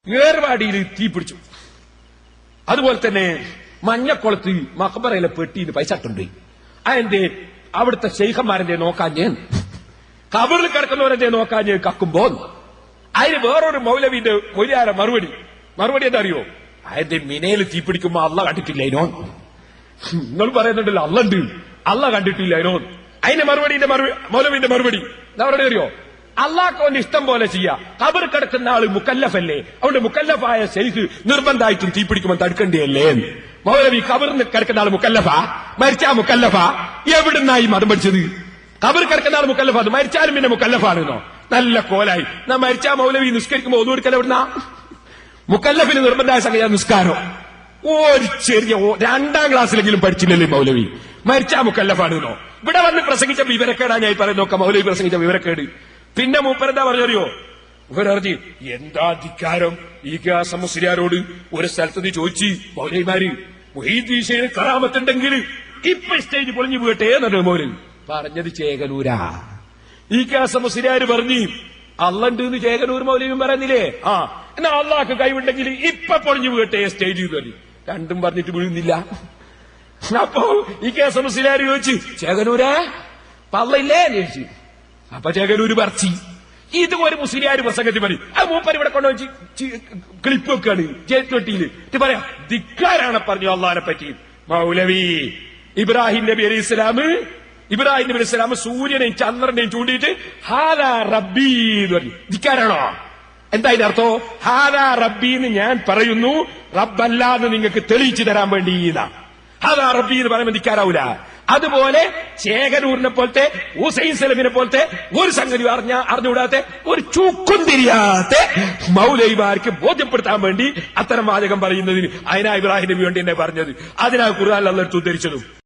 ഏർവാടിയിൽ തീ പിടിച്ചു. അതുപോലെ തന്നെ മഞ്ഞക്കുളത്ത് മഖബറയിലെ പെട്ടിന്ന് പൈസ ഇട്ടുണ്ട്. അതിന്റെ അവിടുത്തെ ശൈഖന്മാരെന്തേ നോക്കാഞ്ഞ്, കബറിൽ കിടക്കുന്നവരെന്തേ നോക്കാഞ്ഞ് കക്കുമ്പോ അതിന് വേറൊരു മൗലവിന്റെ മൊഴിയാര മറുപടി എന്താ അറിയോ? അതിന്റെ മിനയിൽ തീ പിടിക്കുമ്പോ അള്ള കണ്ടിട്ടില്ലേനോ? നിങ്ങൾ പറയുന്നുണ്ടല്ലോ അള്ള കണ്ടിട്ടില്ലേനോ? അതിന്റെ മൗലവിന്റെ മറുപടി എന്താ പറയുക അറിയോ? അള്ളാഹ്ക്ക് ഇഷ്ടം പോലെ ചെയ്യാം. കബർ കിടക്കുന്ന ആള് മുക്കല്ലഫല്ലേ, അതുകൊണ്ട് മുക്കല്ലഫായ ശൈഖ് നിർബന്ധമായിട്ടും തീപിടിക്കുമ്പോൾ തടുക്കണ്ടല്ലേ? മൗലവി കബറിന് കിടക്കുന്ന ആള് മുക്കല്ലഫ, മരിച്ചാ മുക്കല്ലഫ? എവിടുന്നായി മതം പഠിച്ചത്? കബർ കിടക്കുന്ന ആൾ മുക്കല്ലഫ, മരിച്ചാലും പിന്നെ മുക്കല്ലഫാണെന്നോ? നല്ല കോലായി. നാ മരിച്ചാ മൗലവി നിസ്കരിക്കുമ്പോ ഒന്നും എടുക്കല എവിടുന്ന? മുക്കല്ലഫിന് നിർബന്ധമായ സംഗതി നിസ്കാരം. ഒരു ചെറിയ 2ാം ക്ലാസ്സിലെങ്കിലും പഠിച്ചില്ലല്ലേ മൗലവി? മരിച്ചാ മുക്കല്ലഫാണെന്നോ? ഇവിടെ വന്ന് പ്രസംഗിച്ച വിവരക്കേടാ ഞാൻ പറയുന്നത്. നോക്കാം മൗലവി പ്രസംഗിച്ച വിവരക്കേട്. പിന്നെ മൂപ്പരെന്താ പറഞ്ഞറിയോ? ഇവരറിഞ്ഞ് എന്താ ധിക്കാരം ഈ മുസ്ലിയാരോട് ഒരു സ്ഥലത്ത് നീ ചോദിച്ചു മൗലവിമാര് മുഹീദ്ദീൻ കറാമത്തുണ്ടെങ്കിൽ ഇപ്പൊ സ്റ്റേജ് പൊളിഞ്ഞു പോകട്ടെ എന്നോ മൗലവി പറഞ്ഞത്. ചേകനൂരാ ഈ മുസ്ലിയാര് പറഞ്ഞു അള്ളണ്ട് എന്ന് ചേകനൂർ മൗലവിയും പറയുന്നില്ലേ? എന്നാ അള്ളാഹ്ക്ക് കഴിവുണ്ടെങ്കിൽ ഇപ്പൊ പൊളിഞ്ഞു പോകട്ടെ സ്റ്റേജ് പറഞ്ഞു. രണ്ടും പറഞ്ഞിട്ട് വീഴുന്നില്ല. അപ്പോ ഈ മുസ്ലിയാര് ചോദിച്ചു ചേകനൂരാ പള്ളയില്ലേ ചോദിച്ചു. അപ്പൊ ചേകനൂര് പറച്ചി ഇത് ഒരു മുസ്ലിയാര് പ്രസംഗത്തിൽ പറയും. അത് മൂപ്പർ ഇവിടെ കൊണ്ടുവച്ച് ക്ലിപ്പ് വെക്കാണ് ചേറ്റുവെട്ടിയില്. ഇത് പറയാം ധിക്കാരാണ് പറഞ്ഞു അള്ളാഹിനെ പറ്റി. മൗലവി ഇബ്രാഹിം നബി അലൈഹി ഇസ്ലാം സൂര്യനെയും ചന്ദ്രനെയും ചൂണ്ടിയിട്ട് ഹാദാ റബ്ബി എന്ന് പറഞ്ഞു. ധിക്കാരാണോ? എന്താ ഇതിനർത്ഥം? ഹാദാ റബ്ബി എന്ന് ഞാൻ പറയുന്നു, റബ്ബല്ലാന്ന് നിങ്ങൾക്ക് തെളിയിച്ചു തരാൻ വേണ്ടി. ഹാദാ റബ്ബി എന്ന് പറയുമ്പോൾ ധിക്കാരാവൂല. അതുപോലെ ചേകനൂരിനെ പോലത്തെ ഹുസൈൻ സലഫിനെ പോലത്തെ ഒരു സംഗതി അറിഞ്ഞുകൂടാത്ത ഒരു ചൂക്കും തിരിയാത്ത മൗലവിമാർക്ക് ബോധ്യപ്പെടുത്താൻ വേണ്ടി അത്തരം വാചകം പറയുന്നതിന് അതിനാ ഇബ്രാഹിം നബി വേണ്ടി എന്നെ പറഞ്ഞത്. അതിനാ ഖുർആനിൽ അല്ലാഹു ഉദ്ധരിച്ചതും.